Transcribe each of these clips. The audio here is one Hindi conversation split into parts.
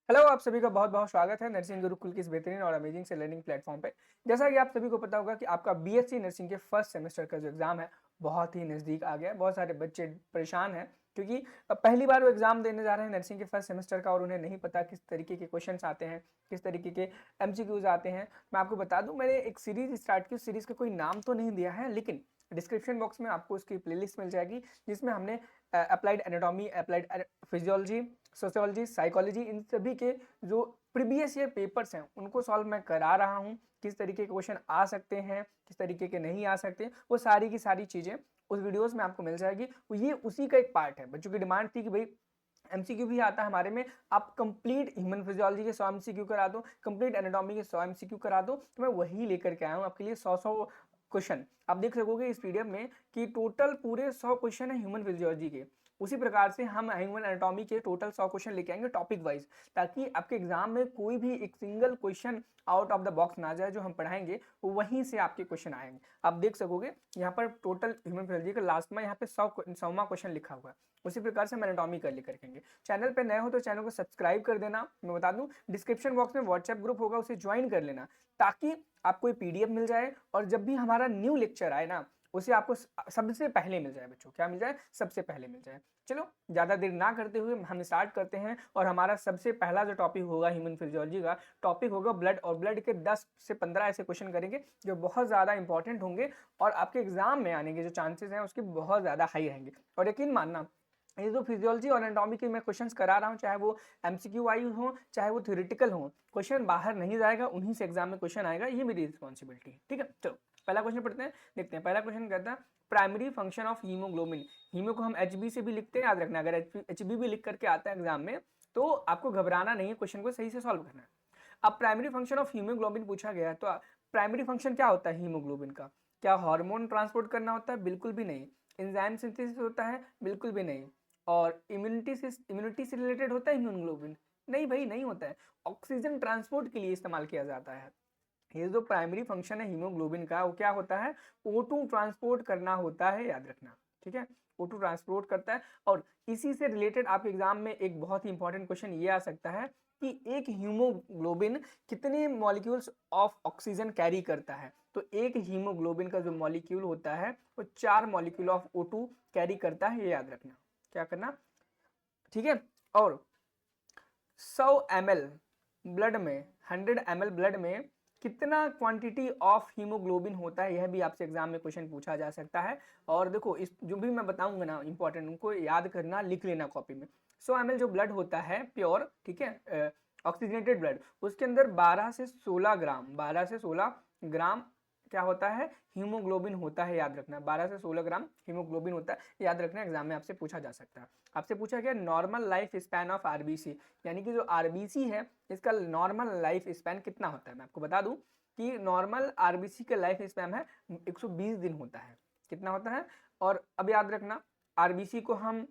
हेलो, आप सभी का बहुत बहुत स्वागत है नर्सिंग गुरुकुल की इस बेहतरीन और अमेजिंग से लर्निंग प्लेटफॉर्म पे। जैसा कि आप सभी को पता होगा कि आपका बीएससी नर्सिंग के फर्स्ट सेमेस्टर का जो एग्जाम है बहुत ही नज़दीक आ गया है। बहुत सारे बच्चे परेशान हैं क्योंकि पहली बार वो एग्जाम देने जा रहे हैं नर्सिंग के फर्स्ट सेमेस्टर का और उन्हें नहीं पता किस तरीके के क्वेश्चंस आते हैं, किस तरीके के एमसीक्यूज आते हैं। मैं आपको बता दूं, मैंने एक सीरीज स्टार्ट की। उस सीरीज का कोई नाम तो नहीं दिया है, लेकिन डिस्क्रिप्शन बॉक्स में आपको उसकी प्लेलिस्ट मिल जाएगी जिसमें हमने applied anatomy, applied physiology, sociology, psychology, इन सभी के जो प्रीवियस ईयर पेपर्स हैं उनको सॉल्व मैं करा रहा हूं। किस तरीके के क्वेश्चन आ सकते हैं, किस तरीके के नहीं आ सकते, वो सारी की सारी चीज़ें उस वीडियोस में आपको मिल जाएगी। ये उसी का एक पार्ट है। बच्चों की डिमांड थी कि भाई एमसीक्यू भी आता है हमारे में, आप कंप्लीट ह्यूमन फिजियोलॉजी के 100 एमसीक्यू करा दो, कंप्लीट एनाटॉमी के 100 एमसीक्यू करा दो। तो मैं वही लेकर के आया हूँ आपके लिए 100 क्वेश्चन। आप देख सकोगे इस पीडीएफ में कि टोटल पूरे 100 क्वेश्चन है ह्यूमन फिजियोलॉजी के। उसी प्रकार से हम ह्यूमन एनाटॉमी के टोटल 100 क्वेश्चन लेके आएंगे टॉपिक वाइज, ताकि आपके एग्जाम में कोई भी एक single question out of the box ना जाए। जो हम पढ़ाएंगे वहीं से आपके क्वेश्चन आएंगे। आप देख सकोगे यहाँ पर टोटल ह्यूमन फिजियोलॉजी का लास्ट में यहाँ पे 100वां क्वेश्चन लिखा हुआ है। उसी प्रकार से हम एनाटॉमी कर लेकर रखेंगे। चैनल पे नए हो तो चैनल को सब्सक्राइब कर देना। मैं बता दूं, डिस्क्रिप्शन बॉक्स में व्हाट्सएप ग्रुप होगा, उसे ज्वाइन कर लेना ताकि आपको ये पीडीएफ मिल जाए और जब भी हमारा न्यू लेक्चर आए ना उसे आपको सबसे पहले मिल जाए। बच्चों क्या मिल जाए? सबसे पहले मिल जाए। चलो ज्यादा देर ना करते हुए हम स्टार्ट करते हैं। और हमारा सबसे पहला जो टॉपिक होगा ह्यूमन फिजियोलॉजी का टॉपिक होगा ब्लड। और ब्लड के 10 से 15 ऐसे क्वेश्चन करेंगे जो बहुत ज्यादा इंपॉर्टेंट होंगे और आपके एग्जाम में आने के जो चांसेस हैं उसके बहुत ज्यादा हाई रहेंगे। और यकीन मानना, ये जो फिजियोलॉजी और एनाटॉमी के मैं क्वेश्चंस करा रहा हूँ, चाहे वो एमसीक्यू वाइज हो चाहे वो थ्योरेटिकल हो, क्वेश्चन बाहर नहीं जाएगा, उन्हीं से एग्जाम में क्वेश्चन आएगा। ये मेरी रिस्पॉन्सिबिलिटी है। ठीक है, चलो पहला क्वेश्चन पढ़ते हैं, देखते हैं। पहला क्वेश्चन कहता है primary function of hemoglobin. Hemo को हम एचबी से भी लिखते हैं, याद रखना। अगर एचबी भी लिख करके आता है एग्जाम में तो आपको घबराना नहीं है, क्वेश्चन को सही से सॉल्व करना है। अब प्राइमरी फंक्शन ऑफ हीमोग्लोबिन पूछा गया है तो प्राइमरी फंक्शन क्या होता है हीमोग्लोबिन का? क्या हार्मोन ट्रांसपोर्ट करना होता है? बिल्कुल भी नहीं। एंजाइम सिंथेसिस होता है? बिल्कुल भी नहीं। और इम्यूनिटी से रिलेटेड होता है हीमोग्लोबिन? नहीं भाई, नहीं होता है। ऑक्सीजन ट्रांसपोर्ट के लिए इस्तेमाल किया जाता है। ये जो प्राइमरी फंक्शन है हीमोग्लोबिन का वो क्या होता है? O2 ट्रांसपोर्ट करना होता है, याद रखना। ठीक है, O2 ट्रांसपोर्ट करता है। और इसी से रिलेटेड आपके एग्जाम में एक बहुत ही इंपॉर्टेंट क्वेश्चन ये आ सकता है कि एक हीमोग्लोबिन कितने मॉलिक्यूल्स ऑफ ऑक्सीजन कैरी करता है? तो एक हीमोग्लोबिन का जो मॉलिक्यूल होता है वो 4 मॉलिक्यूल ऑफ O2 कैरी करता है, ये याद रखना। क्या करना? ठीक है। और 100 ml ब्लड में, 100 ml ब्लड में कितना क्वांटिटी ऑफ हीमोग्लोबिन होता है? यह भी आपसे एग्जाम में क्वेश्चन पूछा जा सकता है। और देखो, इस जो भी मैं बताऊंगा ना इंपॉर्टेंट, उनको याद करना, लिख लेना कॉपी में। 100 ml जो ब्लड होता है प्योर, ठीक है, ऑक्सीजनेटेड ब्लड, उसके अंदर 12 से 16 ग्राम क्या होता है? हीमोग्लोबिन होता है, याद रखना। 12 से 16 ग्राम हीमोग्लोबिन होता है, याद रखना। एग्जाम में आपसे पूछा जा सकता है। आपसे पूछा गया normal life span of RBC, यानी कि जो आरबीसी है इसका नॉर्मल लाइफ स्पैन कितना होता है? मैं आपको बता दूं कि नॉर्मल आरबीसी का लाइफ स्पैन है 120 दिन होता है। कितना होता है? और अब याद रखना, आरबीसी को हम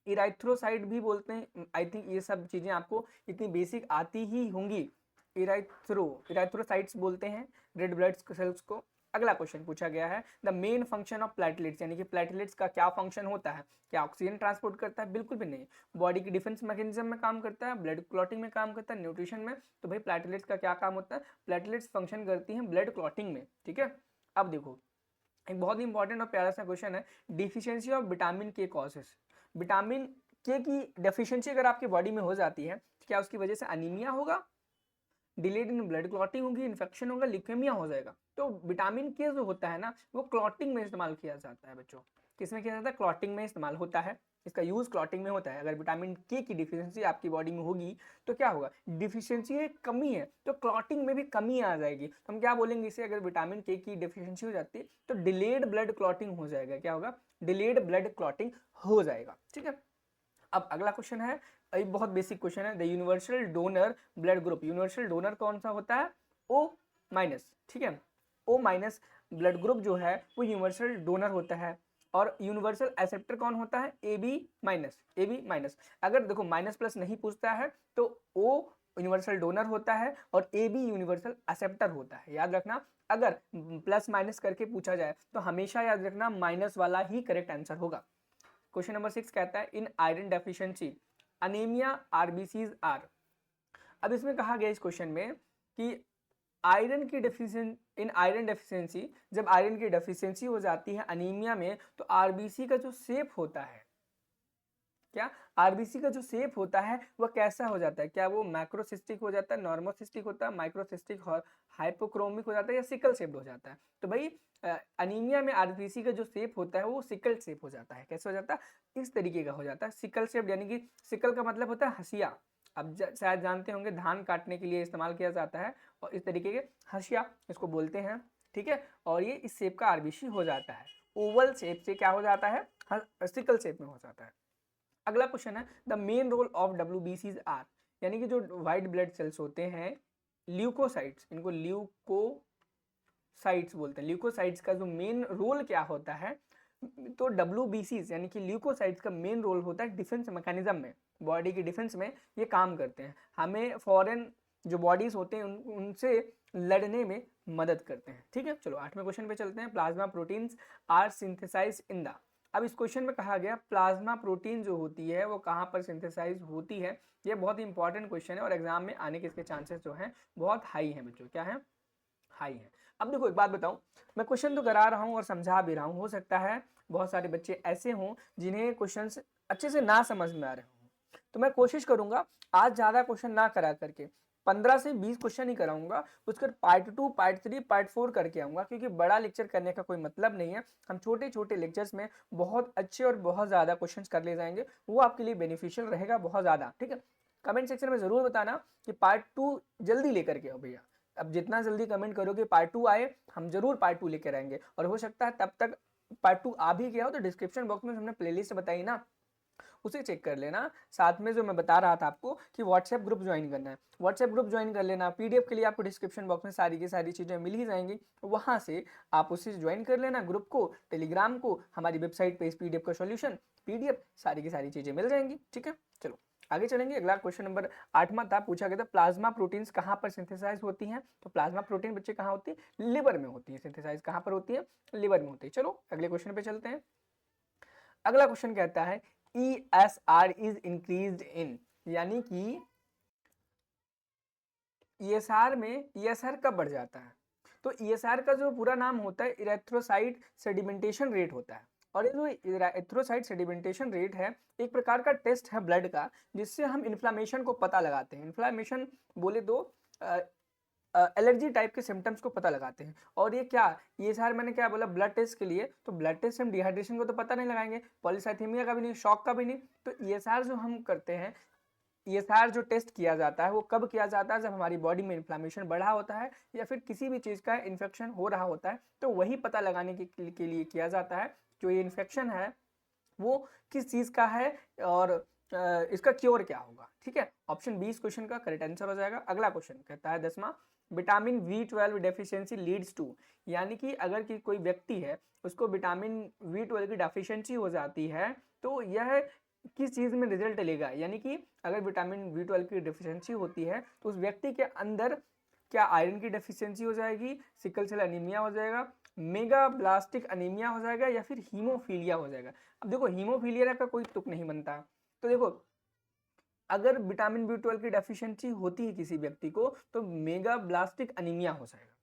इराइथ्रोसाइट भी बोलते हैं। आई थिंक ये सब चीजें आपको इतनी बेसिक आती ही होंगी। इराइथ्रोसाइट्स बोलते हैं रेड ब्लड सेल्स को। अगला क्वेश्चन पूछा गया है the main function of platelets, यानी कि प्लेटलेट्स का क्या फंक्शन होता है? क्या ऑक्सीजन ट्रांसपोर्ट करता है? बिल्कुल भी नहीं। बॉडी की डिफेंस मैकेनिज्म में काम करता है, ब्लड क्लॉटिंग में काम करता है, न्यूट्रिशन में। तो भाई प्लेटलेट्स का क्या काम होता है? प्लेटलेट्स फंक्शन करती हैं ब्लड क्लॉटिंग में। ठीक है, अब देखो एक बहुत ही इंपॉर्टेंट और प्यारा सा क्वेश्चन है, डिफिशियंसी ऑफ विटामिन के कॉजेस। विटामिन के की डेफिशिएंसी अगर आपकी बॉडी में हो जाती है तो क्या उसकी वजह से अनीमिया होगा, डिलेड इन ब्लड क्लॉटिंग होगी, इन्फेक्शन होगा, लिकेमिया हो जाएगा? तो विटामिन के जो होता है ना वो क्लॉटिंग में इस्तेमाल किया जाता है बच्चों। किसमें किया जाता है? क्लॉटिंग में इस्तेमाल होता है। इसका यूज क्लॉटिंग में होता है। अगर विटामिन के की डिफिशियंसी आपकी बॉडी में होगी तो क्या होगा? डिफिशियंसी है, कमी है, तो क्लॉटिंग में भी कमी आ जाएगी। तो हम क्या बोलेंगे इसे? अगर विटामिन के की डिफिशियंसी हो जाती है तो डिलेड ब्लड क्लॉटिंग हो जाएगा। क्या होगा? डिलेड ब्लड क्लॉटिंग हो जाएगा। ठीक है, अब अगला क्वेश्चन है, एक बहुत बेसिक क्वेश्चन है, the universal donor blood group. Universal donor कौन सा होता है? O minus. ठीक है, ओ माइनस ब्लड ग्रुप जो है वो यूनिवर्सल डोनर होता है। और यूनिवर्सल एक्सेप्टर कौन होता है? A B minus. A B minus, अगर देखो माइनस प्लस नहीं पूछता है तो ओ यूनिवर्सल डोनर होता है और ए बी यूनिवर्सल एक्सेप्टर होता है, याद रखना। अगर प्लस माइनस करके पूछा जाए तो हमेशा याद रखना माइनस वाला ही करेक्ट आंसर होगा। क्वेश्चन नंबर 6 कहता है in iron deficiency anemia RBCs are. अब इसमें कहा गया इस क्वेश्चन में कि आयरन की डेफिशिएंसी इन आयरन डेफिशिएंसी, जब आयरन की डेफिशिएंसी हो जाती है अनीमिया में, तो आरबीसी का जो शेप होता है, क्या आरबीसी का जो शेप होता है वह कैसा हो जाता है? क्या वो मैक्रोसिस्टिक हो जाता है, नॉर्मोसिस्टिक होता है, माइक्रोसिस्टिक, हाइपोक्रोमिक हो जाता है, या सिकल शेप्ड हो जाता है? तो भाई अनीमिया में आरबीसी का जो शेप होता है वो सिकल शेप हो जाता है। कैसे हो जाता है? इस तरीके का हो जाता है सिकल शेप, यानी कि सिकल का मतलब होता है हसिया। अब शायद जानते होंगे धान काटने के लिए इस्तेमाल किया जाता है, और इस तरीके के हसिया इसको बोलते हैं, ठीक है। और ये इस शेप का आरबीसी हो जाता है। ओवल शेप से क्या हो जाता है? सिकल शेप में हो जाता है। अगला क्वेश्चन है द मेन रोल ऑफ डब्ल्यूबीसीज आर, यानी कि जो व्हाइट ब्लड सेल्स होते हैं ल्यूकोसाइट्स, इनको ल्यूकोसाइट्स बोलते हैं। ल्यूकोसाइट्स का जो मेन रोल क्या होता है? तो डब्ल्यूबीसीज यानी कि ल्यूकोसाइट्स का मेन रोल होता है डिफेंस मैकेनिज्म में, बॉडी की डिफेंस में ये काम करते हैं। हमें फॉरेन जो बॉडीज होते हैं उनसे लड़ने में मदद करते हैं, ठीक है। चलो 8वें क्वेश्चन पे चलते हैं। Plasma proteins are synthesized in the, अब इस क्वेश्चन में कहा गया प्लाज्मा प्रोटीन जो होती है वो कहाँ पर सिंथेसाइज होती है। ये बहुत ही इंपॉर्टेंट क्वेश्चन है और एग्जाम में आने के इसके चांसेस जो हैं बहुत हाई हैं बच्चों। क्या है? हाई है। अब देखो एक बात बताऊं, मैं क्वेश्चन तो करा रहा हूं और समझा भी रहा हूं, हो सकता है बहुत सारे बच्चे ऐसे हों जिन्हें क्वेश्चन अच्छे से ना समझ में आ रहे हों, तो मैं कोशिश करूंगा आज ज्यादा क्वेश्चन ना करा करके 15 से 20 क्वेश्चन ही कराऊंगा, उसके बाद पार्ट 2 पार्ट 3 पार्ट 4 करके आऊंगा, क्योंकि बड़ा लेक्चर करने का कोई मतलब नहीं है। हम छोटे छोटे लेक्चर्स में बहुत अच्छे और बहुत ज्यादा क्वेश्चन कर ले जाएंगे, वो आपके लिए बेनिफिशियल रहेगा बहुत ज्यादा, ठीक है। कमेंट सेक्शन में जरूर बताना कि पार्ट 2 जल्दी लेकर के आओ भैया। अब जितना जल्दी कमेंट करोगे पार्ट 2 आए, हम जरूर पार्ट 2 लेकर आएंगे, और हो सकता है तब तक पार्ट 2 आ भी गया हो तो डिस्क्रिप्शन बॉक्स में हमने प्लेलिस्ट बताई ना, उसे चेक कर लेना। साथ में जो मैं बता रहा था आपको कि व्हाट्सएप ग्रुप ज्वाइन करना है, व्हाट्सएप ग्रुप ज्वाइन कर लेना। पीडीएफ के लिए आपको डिस्क्रिप्शन बॉक्स में सारी की सारी चीज़ें मिल ही जाएंगी, वहां से आप उसे ज्वाइन कर लेना, ग्रुप को, टेलीग्राम को। हमारी वेबसाइट पे इस पीडीएफ का सॉल्यूशन, पीडीएफ, सारी की सारी चीज़ें मिल जाएंगी, ठीक है। चलो आगे चलेंगे। अगला क्वेश्चन नंबर 8वां था, पूछा गया था प्लाज्मा प्रोटीन्स कहाँ पर सिंथेसाइज होती हैं। तो प्लाज्मा प्रोटीन बच्चे कहाँ होती है? लिवर में होती है। सिंथेसाइज कहाँ पर होती है? लिवर में होती है। चलो अगले क्वेश्चन पे चलते हैं। अगला क्वेश्चन कहता है ESR इज इंक्रीज्ड इन, यानी कि ESR में ESR कब बढ़ जाता है? तो ESR का जो पूरा नाम होता है इरेथ्रोसाइट सेडिमेंटेशन रेट होता है। और ये जो इरेथ्रोसाइट सेडिमेंटेशन रेट है एक प्रकार का टेस्ट है ब्लड का, जिससे हम इन्फ्लामेशन को पता लगाते हैं। इन्फ्लामेशन बोले तो एलर्जी टाइप के सिम्टम्स को पता लगाते हैं। और ये क्या, ये सार मैंने क्या बोला, ब्लड टेस्ट के लिए, तो ब्लड टेस्ट से हम डिहाइड्रेशन को तो पता नहीं लगाएंगे, पॉलीसाइथेमिया का भी नहीं, शॉक का भी नहीं। तो ESR जो हम करते हैं, ESR जो टेस्ट किया जाता है वो कब किया जाता है? जब हमारी बॉडी में इन्फ्लामेशन बढ़ा होता है या फिर किसी भी चीज़ का इन्फेक्शन हो रहा होता है, तो वही पता लगाने के लिए किया जाता है जो ये इन्फेक्शन है वो किस चीज़ का है और इसका क्योर क्या होगा, ठीक है। ऑप्शन 20 क्वेश्चन का करेक्ट आंसर हो जाएगा। अगला क्वेश्चन कहता है 10वां, vitamin B12 deficiency leads to, यानी कि अगर कि कोई व्यक्ति है उसको विटामिन B12 की डेफिशिएंसी हो जाती है तो यह किस चीज़ में रिजल्ट लेगा? यानी कि अगर विटामिन B12 की डेफिशिएंसी होती है तो उस व्यक्ति के अंदर क्या आयरन की डेफिशिएंसी हो जाएगी, सिकल सेल अनीमिया हो जाएगा, मेगा ब्लास्टिक अनीमिया हो जाएगा, या फिर हीमोफीलिया हो जाएगा। अब देखो हीमोफीलिया का कोई तुक नहीं बनता। तो देखो अगर विटामिन B12 की डेफिशिएंसी होती है किसी व्यक्ति को तो मेगा ब्लास्टिक अनीमिया हो जाएगा,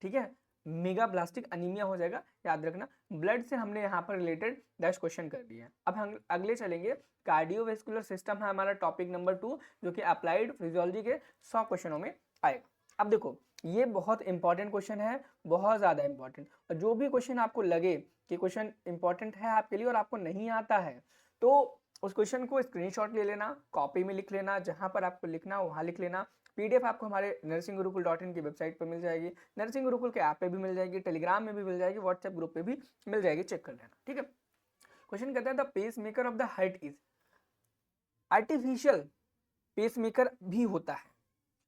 ठीक है। मेगा ब्लास्टिक अनीमिया हो जाएगा, याद रखना। ब्लड से हमने यहाँ पर रिलेटेड 10 क्वेश्चन कर दिए हैं। अब हम अगले चलेंगे। कार्डियोवेस्कुलर सिस्टम है हमारा टॉपिक नंबर 2, जो कि अप्लाइड फिजियोलॉजी के 100 क्वेश्चनों में आएगा। अब देखो ये बहुत इंपॉर्टेंट क्वेश्चन है, बहुत ज़्यादा इंपॉर्टेंट। और जो भी क्वेश्चन आपको लगे कि क्वेश्चन इंपॉर्टेंट है आपके लिए और आपको नहीं आता है, तो उस क्वेश्चन को स्क्रीनशॉट ले लेना, कॉपी में लिख लेना, जहाँ पर आपको लिखना हो वहाँ लिख लेना। पीडीएफ आपको हमारे nursinggurukuल.in की वेबसाइट पर मिल जाएगी, नर्सिंग गुरुकुल के ऐप पे भी मिल जाएगी, टेलीग्राम में भी मिल जाएगी, व्हाट्सएप ग्रुप पे भी मिल जाएगी, चेक कर लेना, ठीक है। क्वेश्चन कहता है the pacemaker of the heart is, artificial pacemaker भी होता है,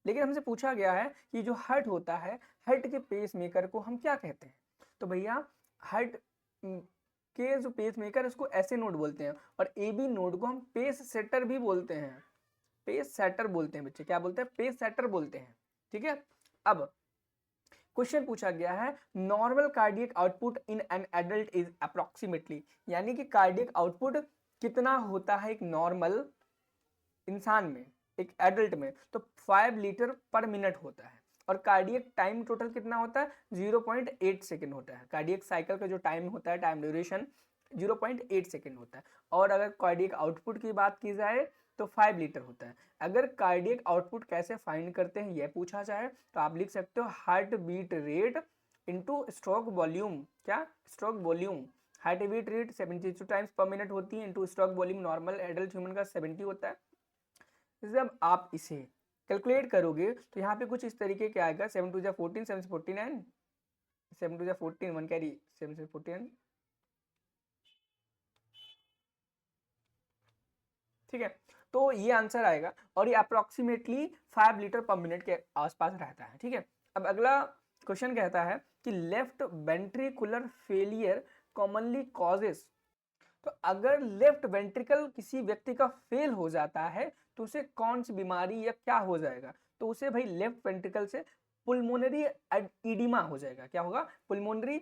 लेकिन हमसे पूछा गया है कि जो हार्ट होता है, हार्ट के पेस मेकर को हम क्या कहते हैं? तो भैया हार्ट के जो पेस मेकर है उसको ऐसे नोड बोलते हैं, और AB नोड को हम पेस सेटर भी बोलते हैं। पेस सेटर बोलते हैं बच्चे, क्या बोलते हैं? पेस सेटर बोलते हैं, ठीक है। अब क्वेश्चन पूछा गया है normal cardiac output in an adult is approximately, यानी कि कार्डियक आउटपुट कितना होता है एक नॉर्मल इंसान में, एक एडल्ट में तो 5 लीटर पर मिनट होता है। और कार्डियक टाइम टोटल कितना होता है, 0.8 सेकेंड होता है। कार्डियक साइकिल का जो टाइम होता है, टाइम ड्यूरेशन 0.8 सेकेंड होता है। और अगर कार्डियक आउटपुट की बात की जाए तो 5 लीटर होता है। अगर कार्डियक आउटपुट कैसे फाइंड करते हैं यह पूछा जाए तो आप लिख सकते हो heart beat rate into stroke volume. क्या, stroke volume. Heart beat rate 72 times per minute होती है into stroke volume normal adult human का 70 होता है। जब आप इसे कैलकुलेट करोगे तो यहाँ पे कुछ इस तरीके के आएगा, 7 2 14, 7 से 49, 7 2 14, 1 कैरी 7 से 49, ठीक है। तो ये आंसर आएगा और ये अप्रोक्सीमेटली 5 लीटर पर मिनट के आसपास रहता है, ठीक है। अब अगला क्वेश्चन कहता है कि left ventricular failure commonly causes. तो अगर लेफ्ट वेंट्रिकल किसी व्यक्ति का फेल हो जाता है तो उसे कौन सी बीमारी या क्या हो जाएगा, तो उसे भाई लेफ्ट वेंट्रिकल से पुल्मोनरी एडिमा हो जाएगा। क्या होगा, पुल्मोनरी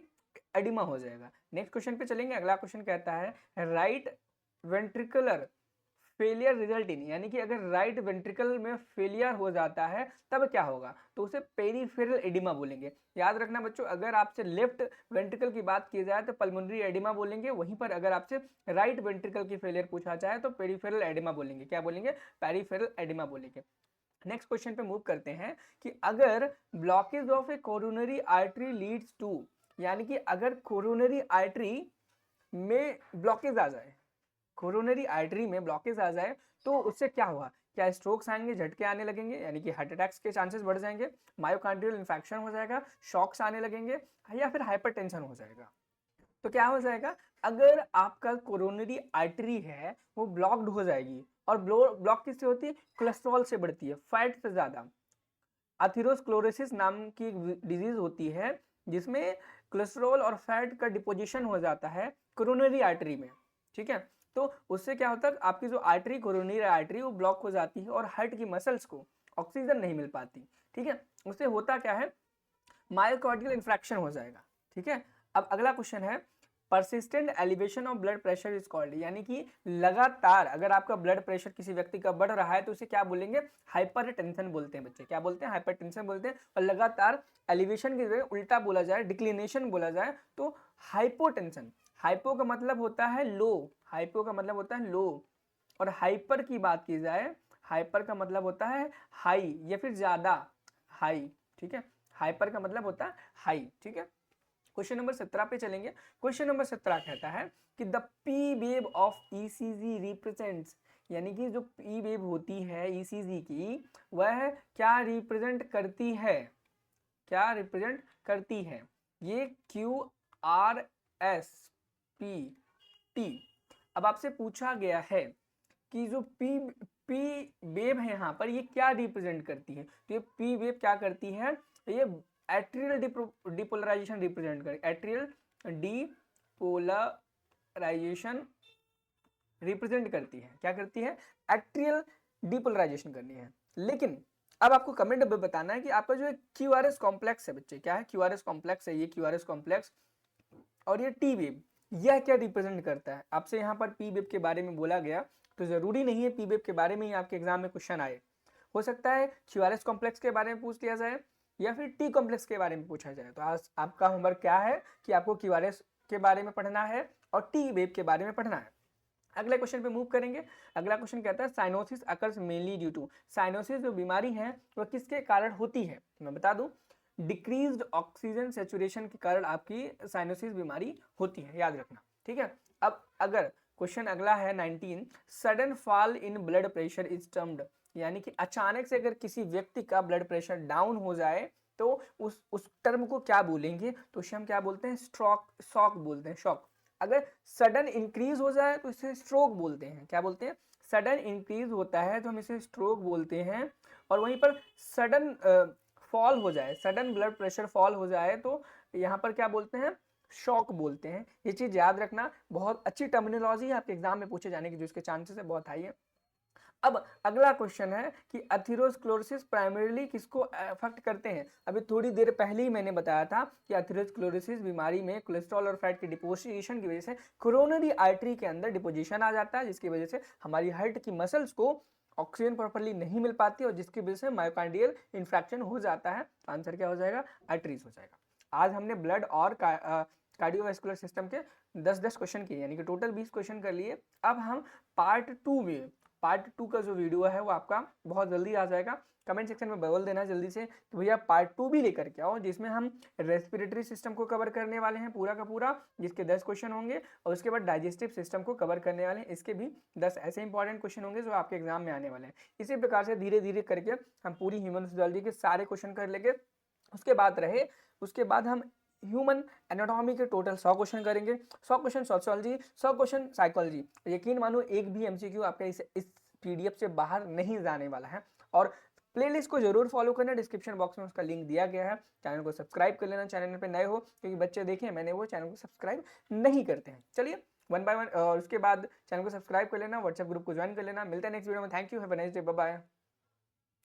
एडिमा हो जाएगा। नेक्स्ट क्वेश्चन पे चलेंगे। अगला क्वेश्चन कहता है right ventricular failure result in, यानी कि अगर राइट वेंट्रिकल में फेलियर हो जाता है तब क्या होगा, तो उसे पेरीफेरल एडिमा बोलेंगे। याद रखना बच्चों, अगर आपसे लेफ्ट वेंट्रिकल की बात की जाए तो पल्मोनरी एडिमा बोलेंगे, वहीं पर अगर आपसे राइट वेंट्रिकल की फेलियर पूछा जाए तो पेरीफेरल एडिमा बोलेंगे। क्या बोलेंगे, पेरीफेरल एडिमा बोलेंगे। नेक्स्ट क्वेश्चन पे मूव करते हैं कि अगर blockage of a coronary artery leads to, यानी कि अगर कोरोनरी आर्टरी में ब्लॉकेज आ जाए, कोरोनरी आर्टरी में ब्लॉकेज आ जाए तो उससे क्या होगा, क्या स्ट्रोक्स आएंगे, झटके आने लगेंगे, यानी कि हार्ट अटैक्स के चांसेस बढ़ जाएंगे, मायोकार्डियल इन्फेक्शन हो जाएगा, शॉक्स आने लगेंगे, या फिर हाइपरटेंशन हो जाएगा। तो क्या हो जाएगा, अगर आपका कोरोनरी आर्टरी है वो ब्लॉक्ड हो जाएगी। और ब्लॉक किससे होती है, कोलेस्ट्रॉल से बढ़ती है, फैट से ज्यादा। अथेरोस्क्लेरोसिस नाम की एक डिजीज होती है जिसमें कोलेस्ट्रॉल और फैट का डिपोजिशन हो जाता है कोरोनरी आर्टरी में, ठीक है। तो उससे क्या होता है, आपकी जो आर्टरी, कोरोनरी आर्टरी, वो ब्लॉक हो जाती है और हार्ट की मसल्स को ऑक्सीजन नहीं मिल पाती, ठीक है। उससे होता क्या है, मायोकार्डियल इन्फ्रैक्शन हो जाएगा, ठीक है। अब अगला क्वेश्चन है persistent elevation of blood pressure is called, यानी कि लगातार अगर आपका ब्लड प्रेशर किसी व्यक्ति का बढ़ रहा है तो उसे क्या बोलेंगे, हाइपरटेंशन बोलते हैं बच्चे। क्या बोलते हैं, हाइपरटेंशन बोलते हैं। और लगातार एलिवेशन की जगह उल्टा बोला जाए, डिक्लिनेशन बोला जाए तो हाइपोटेंशन। हाइपो का मतलब होता है लो, हाइपो का मतलब होता है लो। और हाइपर की बात की जाए, हाइपर का मतलब होता है हाई या फिर ज्यादा, हाई, ठीक है। हाइपर का मतलब होता है हाई, ठीक है। क्वेश्चन नंबर 17 पे चलेंगे। क्वेश्चन नंबर 17 कहता है कि the P wave of ECG represents, यानी कि जो पी वेव होती है ईसीजी की, वह क्या रिप्रेजेंट करती है, क्या रिप्रेजेंट करती है। ये Q R S P T. अब आपसे पूछा गया है कि जो पी पी वेव है यहाँ पर ये क्या रिप्रेजेंट करती है, तो ये पी वेव क्या करती है, ये एट्रियल डिपोलराइजेशन रिप्रेजेंट कर, एट्रियल डिपोलराइजेशन रिप्रेजेंट करती है। क्या करती है, एट्रियल डिपोलराइजेशन करनी है। लेकिन अब आपको कमेंट में बताना है कि आपका जो क्यूआरएस कॉम्प्लेक्स है बच्चे, क्या है, क्यूआरएस कॉम्प्लेक्स है, ये क्यूआरएस कॉम्प्लेक्स और ये टी वेव, यह क्या रिप्रेजेंट करता है। आपसे यहाँ पर पी वेव के बारे में बोला गया तो जरूरी नहीं है पी वेव के बारे में ही आपके एग्जाम में क्वेश्चन आए, हो सकता है क्यूआरएस कॉम्प्लेक्स के बारे में पूछ लिया जाए या फिर टी कॉम्प्लेक्स के बारे में पूछा जाए। तो आज आपका होमवर्क क्या है कि आपको क्यूआरएस के बारे में पढ़ना है और टी वेव के बारे में पढ़ना है। अगले क्वेश्चन पे मूव करेंगे। अगला क्वेश्चन कहता है cyanosis occurs mainly due to, cyanosis जो बीमारी है वह किसके कारण होती है, मैं बता दूं डिक्रीज्ड ऑक्सीजन सेचुरेशन के कारण आपकी साइनोसिस बीमारी होती है, याद रखना, ठीक है। अब अगर क्वेश्चन अगला है 19, sudden fall in blood pressure is termed, यानी कि अचानक से अगर किसी व्यक्ति का ब्लड प्रेशर डाउन हो जाए तो उस टर्म को क्या बोलेंगे, तो उसे हम क्या बोलते हैं, स्ट्रोक, शॉक बोलते हैं, शॉक। अगर सडन इंक्रीज हो जाए तो इसे स्ट्रोक बोलते हैं। क्या बोलते हैं, सडन इंक्रीज होता है तो हम इसे स्ट्रोक बोलते हैं। और वहीं पर सडन फॉल हो जाए, सडन ब्लड प्रेशर फॉल हो जाए तो यहाँ पर क्या बोलते हैं, शॉक बोलते हैं। ये चीज याद रखना, बहुत अच्छी टर्मिनोलॉजी है, आपके एग्जाम में पूछे जाने की जो इसके चांसेस है बहुत हाई है। अब अगला क्वेश्चन है कि एथेरोस्क्लेरोसिस प्राइमरीली किसको अफेक्ट करते हैं। अभी थोड़ी देर पहले ही मैंने बताया था कि एथेरोस्क्लेरोसिस बीमारी में कोलेस्ट्रॉल और फैट की डिपोजिशन की वजह से कोरोनरी आर्टरी के अंदर डिपोजिशन आ जाता है, जिसकी वजह से हमारी हार्ट की मसल्स को ऑक्सीजन प्रॉपर्ली नहीं मिल पाती और जिसकी वजह से मायोकार्डियल इन्फ्रैक्शन हो जाता है। तो आंसर क्या हो जाएगा? आर्टरीज हो जाएगा। आज हमने ब्लड और कार्डियोवास्कुलर सिस्टम के 10-10 क्वेश्चन किए, यानी कि टोटल 20 क्वेश्चन कर लिए। अब हम पार्ट टू का जो वीडियो है वो आपका बहुत जल्दी आ जाएगा। कमेंट सेक्शन में बोल देना जल्दी से कि भैया पार्ट 2 भी लेकर के आओ, जिसमें हम रेस्पिरेटरी सिस्टम को कवर करने वाले हैं पूरा का पूरा, जिसके 10 क्वेश्चन होंगे, और उसके बाद डाइजेस्टिव सिस्टम को कवर करने वाले हैं, इसके भी 10 ऐसे इंपॉर्टेंट क्वेश्चन होंगे जो आपके एग्जाम में आने वाले हैं। इसी प्रकार से धीरे धीरे करके हम पूरी ह्यूमन फिजियोलॉजी के सारे क्वेश्चन कर लेंगे। उसके बाद हम ह्यूमन एनाटॉमी के टोटल 100 क्वेश्चन करेंगे, 100 क्वेश्चन सोशियोलॉजी, 100 क्वेश्चन साइकोलॉजी। यकीन मानो एक भी एमसीक्यू आपका इस पीडीएफ से बाहर नहीं जाने वाला है। और प्लेलिस्ट को जरूर फॉलो करना, डिस्क्रिप्शन बॉक्स में उसका लिंक दिया गया है। चैनल को सब्सक्राइब कर लेना, चैनल पे नए हो, क्योंकि बच्चे देखें मैंने वो चैनल को सब्सक्राइब नहीं करते हैं। चलिए 1 बाय 1, और उसके बाद चैनल को सब्सक्राइब कर लेना, व्हाट्सएप ग्रुप को ज्वाइन कर लेना। मिलता है नेक्स्ट वीडियो में। Thank you, have a nice day, bye bye.